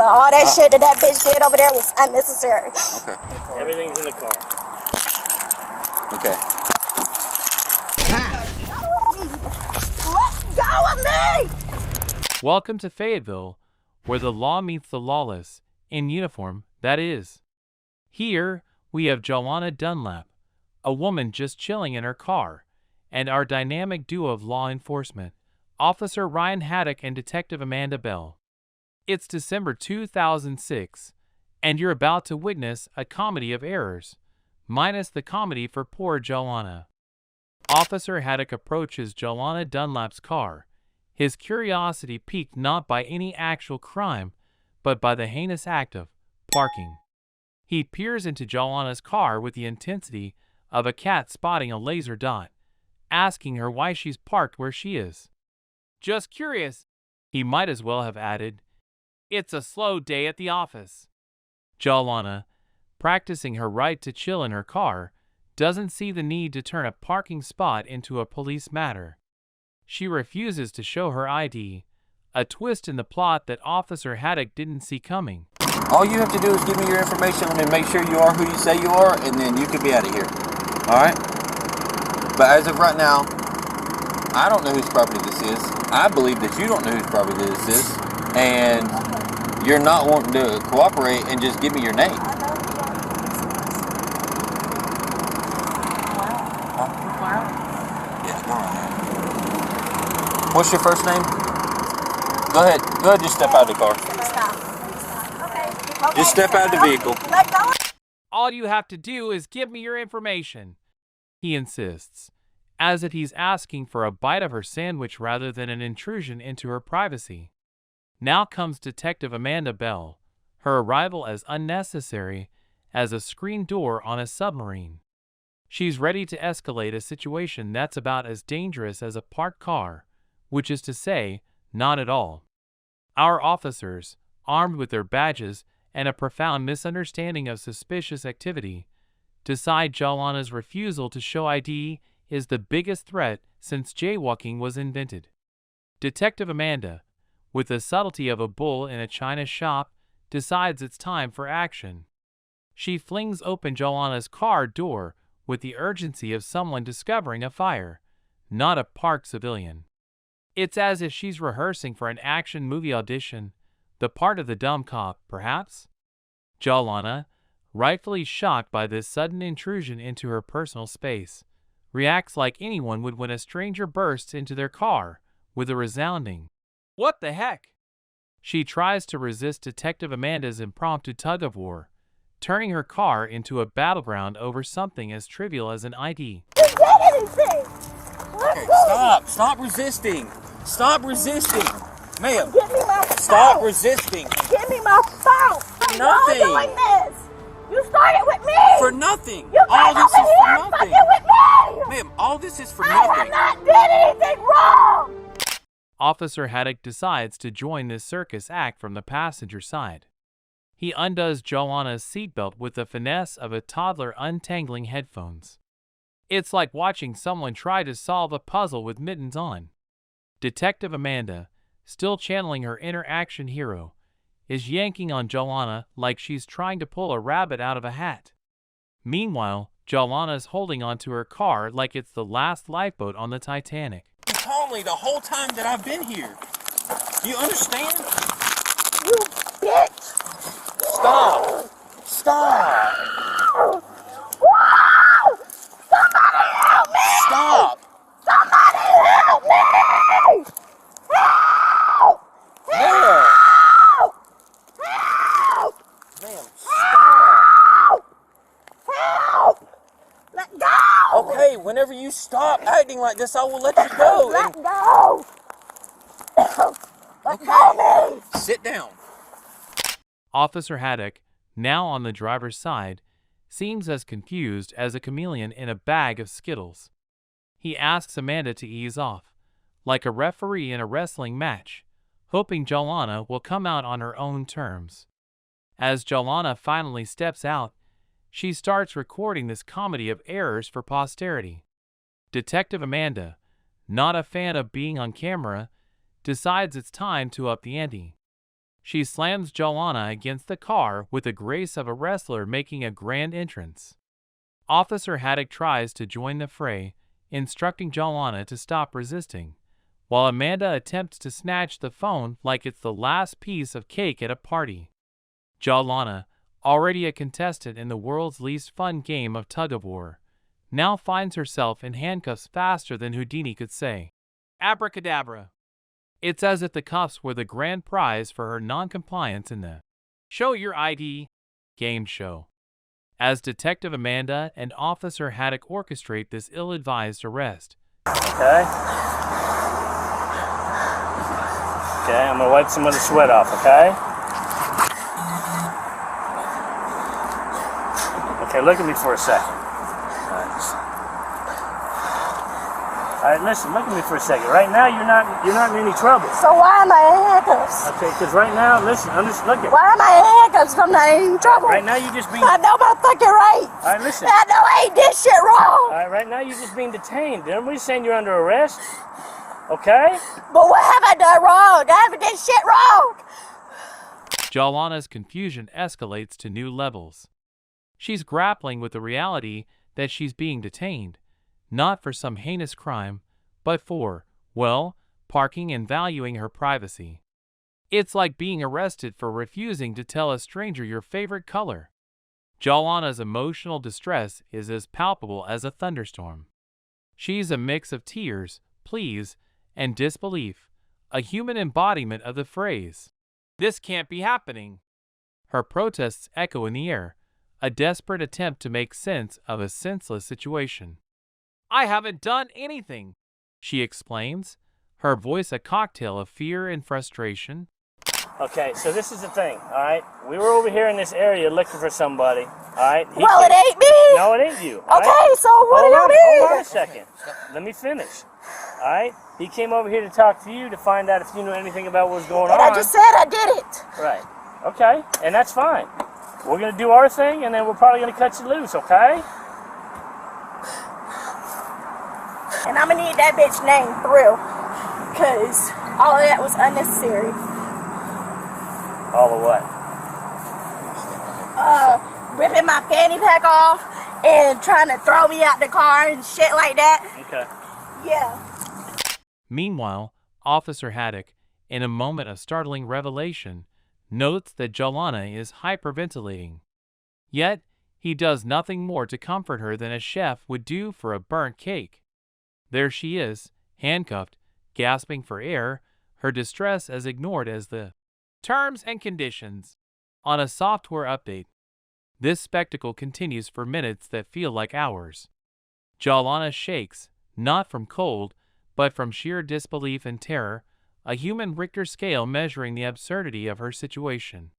but all that shit that bitch did over there was unnecessary. Okay. Everything's in the car. Okay. Let go of me! Welcome to Fayetteville, where the law meets the lawless, in uniform, that is. Here, we have Joanna Dunlap, a woman just chilling in her car, and our dynamic duo of law enforcement, Officer Ryan Haddock and Detective Amanda Bell. It's December 2006, and you're about to witness a comedy of errors, minus the comedy for poor Joanna. Officer Haddock approaches Joanna Dunlap's car, his curiosity piqued not by any actual crime, but by the heinous act of parking. He peers into Joanna's car with the intensity of a cat spotting a laser dot, asking her why she's parked where she is. Just curious, he might as well have added. It's a slow day at the office. Joanna, practicing her right to chill in her car, doesn't see the need to turn a parking spot into a police matter. She refuses to show her ID, a twist in the plot that Officer Haddock didn't see coming. All you have to do is give me your information and make sure you are who you say you are, and then you can be out of here. Alright? But as of right now, I don't know whose property this is. I believe that you don't know whose property this is. And you're not wanting to cooperate and just give me your name. Yeah, go on there. What's your first name? Go ahead, just step out of the car. Just step out of the vehicle. All you have to do is give me your information, he insists, as if he's asking for a bite of her sandwich rather than an intrusion into her privacy. Now comes Detective Amanda Bell, her arrival as unnecessary as a screen door on a submarine. She's ready to escalate a situation that's about as dangerous as a parked car, which is to say, not at all. Our officers, armed with their badges and a profound misunderstanding of suspicious activity, decide Joanna's refusal to show ID is the biggest threat since jaywalking was invented. Detective Amanda, with the subtlety of a bull in a china shop, decides it's time for action. She flings open Joanna's car door with the urgency of someone discovering a fire, not a parked civilian. It's as if she's rehearsing for an action movie audition, the part of the dumb cop, perhaps? Joanna, rightfully shocked by this sudden intrusion into her personal space, reacts like anyone would when a stranger bursts into their car with a resounding, "What the heck?" She tries to resist Detective Amanda's impromptu tug-of-war, turning her car into a battleground over something as trivial as an ID. Okay, stop resisting. Stop resisting. Ma'am, Give me my phone. stop resisting. Give me my phone. For nothing. You're doing this. You started with me. For nothing. You All this is over for here nothing. fucking with me. Ma'am, all this is for I have nothing. not did anything wrong. Officer Haddock decides to join this circus act from the passenger side. He undoes Joanna's seatbelt with the finesse of a toddler untangling headphones. It's like watching someone try to solve a puzzle with mittens on. Detective Amanda, still channeling her inner action hero, is yanking on Joanna like she's trying to pull a rabbit out of a hat. Meanwhile, Joanna's holding onto her car like it's the last lifeboat on the Titanic. Calmly the whole time that I've been here. You understand? You bitch. Stop. Stop. Somebody help me. Stop. Somebody help me. Help. Ma'am. Help. Help. Ma'am, stop. Help. Let go. Okay, whenever you stop acting like this, I will let you go. Let go. Let Okay. go of me. Sit down. Officer Haddock, now on the driver's side, seems as confused as a chameleon in a bag of Skittles. He asks Amanda to ease off, like a referee in a wrestling match, hoping Joanna will come out on her own terms. As Joanna finally steps out, she starts recording this comedy of errors for posterity. Detective Amanda, not a fan of being on camera, decides it's time to up the ante. She slams Joanna against the car with the grace of a wrestler making a grand entrance. Officer Haddock tries to join the fray, instructing Joanna to stop resisting, while Amanda attempts to snatch the phone like it's the last piece of cake at a party. Joanna, already a contestant in the world's least fun game of tug-of-war, now finds herself in handcuffs faster than Houdini could say, "Abracadabra." It's as if the cuffs were the grand prize for her non-compliance in the "Show Your ID" game show. As Detective Amanda and Officer Haddock orchestrate this ill-advised arrest. Okay, I'm gonna wipe some of the sweat off, okay? Okay, look at me for a second. All right, listen, look at me for a second. Right now, you're not in any trouble. So why am I in handcuffs? Okay, because right now, listen, look at. Why am I in handcuffs if I'm not in any trouble? Right now, you just being. I know my fucking rights. All right, listen. I know I ain't did shit wrong. All right, right now, you're just being detained. Nobody's saying you're under arrest. Okay? But what have I done wrong? I haven't done shit wrong. Joanna's confusion escalates to new levels. She's grappling with the reality that she's being detained, not for some heinous crime, but for, well, parking and valuing her privacy. It's like being arrested for refusing to tell a stranger your favorite color. Joanna's emotional distress is as palpable as a thunderstorm. She's a mix of tears, pleas, and disbelief, a human embodiment of the phrase, "This can't be happening." Her protests echo in the air, a desperate attempt to make sense of a senseless situation. "I haven't done anything," she explains, her voice a cocktail of fear and frustration. Okay, so this is the thing, all right? We were over here in this area looking for somebody, all right? Well, it ain't me. No, it ain't you. All Okay, right? so what do you mean? Hold on a second. Let me finish. All right? He came over here to talk to you to find out if you knew anything about what was going on. And I just said I did it. Right. Okay, and that's fine. We're going to do our thing, and then we're probably going to cut you loose, okay? And I'm gonna need that bitch name through, because all of that was unnecessary. All of what? Ripping my fanny pack off and trying to throw me out the car and shit like that. Okay. Yeah. Meanwhile, Officer Haddock, in a moment of startling revelation, notes that Joanna is hyperventilating. Yet, he does nothing more to comfort her than a chef would do for a burnt cake. There she is, handcuffed, gasping for air, her distress as ignored as the terms and conditions on a software update. This spectacle continues for minutes that feel like hours. Joanna shakes, not from cold, but from sheer disbelief and terror, a human Richter scale measuring the absurdity of her situation.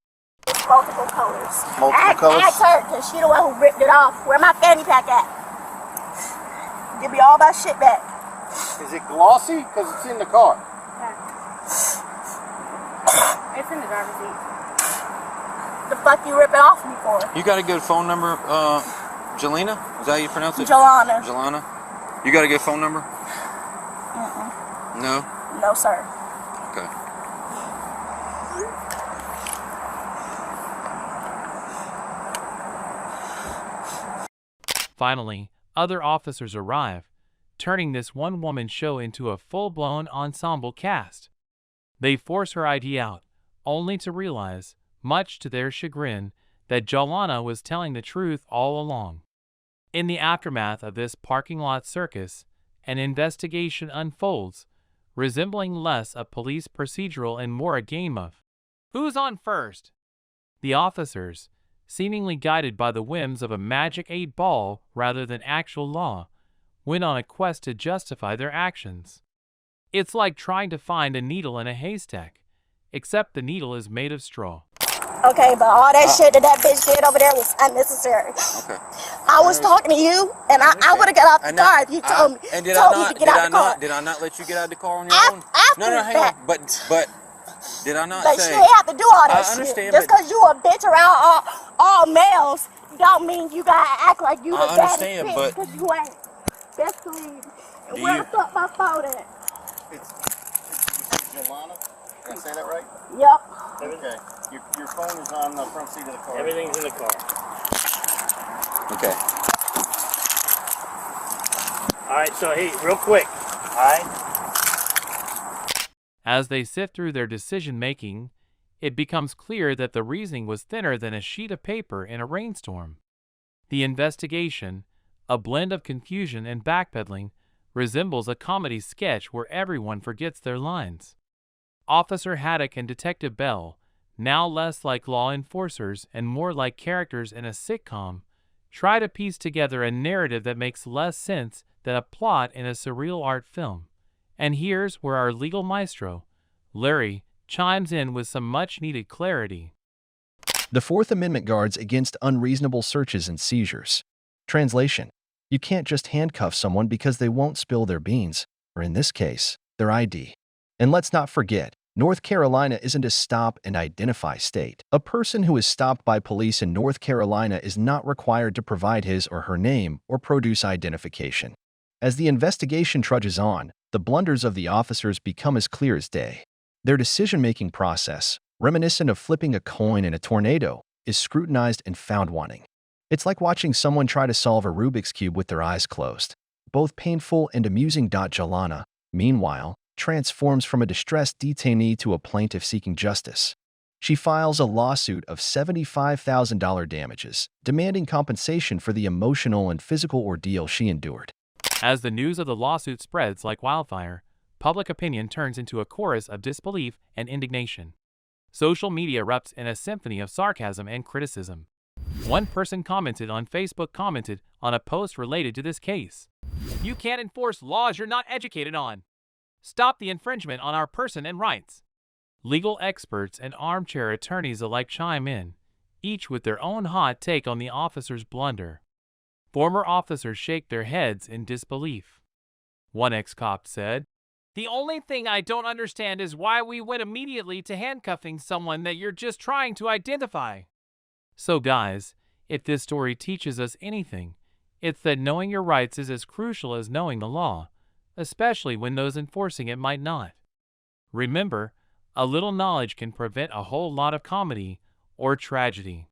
It's multiple colors. Multiple colors? Ask her, because she the one who ripped it off. Where my fanny pack at? Give me all my shit back. Is it glossy? Because it's in the car. It's in the driver's seat. The fuck you rip it off me for? You got a good phone number, Jelena? Is that how you pronounce it? Jelana. Jelana? You got a good phone number? No? No, sir. Okay. Finally, other officers arrive, turning this one-woman show into a full-blown ensemble cast. They force her ID out, only to realize, much to their chagrin, that Joanna was telling the truth all along. In the aftermath of this parking lot circus, an investigation unfolds, resembling less a police procedural and more a game of who's on first. The officers, seemingly guided by the whims of a magic 8-ball rather than actual law, went on a quest to justify their actions. It's like trying to find a needle in a haystack, except the needle is made of straw. Okay, but all that shit that bitch did over there was unnecessary. Okay. I was talking to you, and I would have got out the car if you told me to get out the car. Did I not let you get out the car on your own? After No, hang that. on. But did I not Like, say? she ain't have to do all that I understand, shit. Just but- because you a bitch around all males, don't mean you gotta act like you I the baddest understand, bitch, but- because you ain't. Best believe. And Do where you- the fuck my phone at? It's Jelana. Did I say that right? Yep. Okay. Your phone is on the front seat of the car. Everything's in the car. Okay. All right, so hey, real quick. All right. As they sift through their decision-making, it becomes clear that the reasoning was thinner than a sheet of paper in a rainstorm. The investigation, a blend of confusion and backpedaling, resembles a comedy sketch where everyone forgets their lines. Officer Haddock and Detective Bell, now less like law enforcers and more like characters in a sitcom, try to piece together a narrative that makes less sense than a plot in a surreal art film. And here's where our legal maestro, Larry, chimes in with some much-needed clarity. The Fourth Amendment guards against unreasonable searches and seizures. Translation: you can't just handcuff someone because they won't spill their beans, or in this case, their ID. And let's not forget, North Carolina isn't a stop and identify state. A person who is stopped by police in North Carolina is not required to provide his or her name or produce identification. As the investigation trudges on, the blunders of the officers become as clear as day. Their decision-making process, reminiscent of flipping a coin in a tornado, is scrutinized and found wanting. It's like watching someone try to solve a Rubik's Cube with their eyes closed. Both painful and amusing. Jalana, meanwhile, transforms from a distressed detainee to a plaintiff seeking justice. She files a lawsuit of $75,000 damages, demanding compensation for the emotional and physical ordeal she endured. As the news of the lawsuit spreads like wildfire, public opinion turns into a chorus of disbelief and indignation. Social media erupts in a symphony of sarcasm and criticism. One person commented on a post related to this case. "You can't enforce laws you're not educated on. Stop the infringement on our person and rights." Legal experts and armchair attorneys alike chime in, each with their own hot take on the officer's blunder. Former officers shake their heads in disbelief. One ex-cop said, "The only thing I don't understand is why we went immediately to handcuffing someone that you're just trying to identify." So guys, if this story teaches us anything, it's that knowing your rights is as crucial as knowing the law, especially when those enforcing it might not. Remember, a little knowledge can prevent a whole lot of comedy or tragedy.